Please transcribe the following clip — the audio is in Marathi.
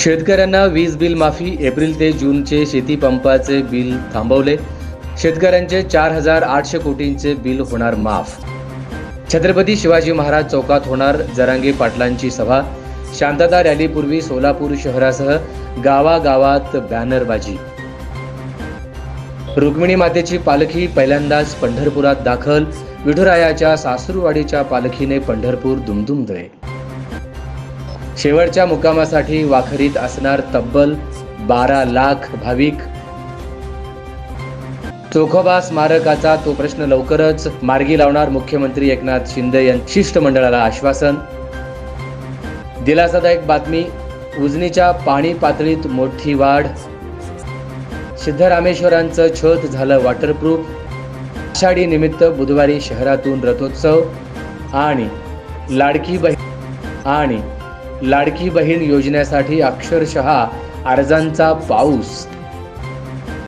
शेतकऱ्यांना वीज बिल माफी. एप्रिल ते जूनचे शेती पंपाचे बिल थांबवले. शेतकऱ्यांचे 4,800 कोटींचे बिल होणार माफ. छत्रपती शिवाजी महाराज चौकात होणार जरांगे पाटलांची सभा. शांतता रॅलीपूर्वी सोलापूर शहरासह गावागावात बॅनरबाजी. रुक्मिणी मातेची पालखी पहिल्यांदाच पंढरपुरात दाखल. विठुरायाच्या सासुरवाडीच्या पालखीने पंढरपूर दुमदुमले. शेवटच्या मुक्कामासाठी वाखरीत असणार तब्बल 12 लाख भाविक. चोखोबा स्मारकाचा तो प्रश्न लवकरच मार्गी लावणार मुख्यमंत्री एकनाथ शिंदे यांनी शिष्टमंडळाला आश्वासन. दिलासादायक बातमी. उजनीच्या पाणी पातळीत मोठी वाढ. सिद्धरामेश्वरांचं छत झालं वॉटरप्रूफ. आषाढी निमित्त बुधवारी शहरातून रथोत्सव आणि लाडकी बहीण योजनेसाठी अक्षरशः अर्जांचा पाऊस.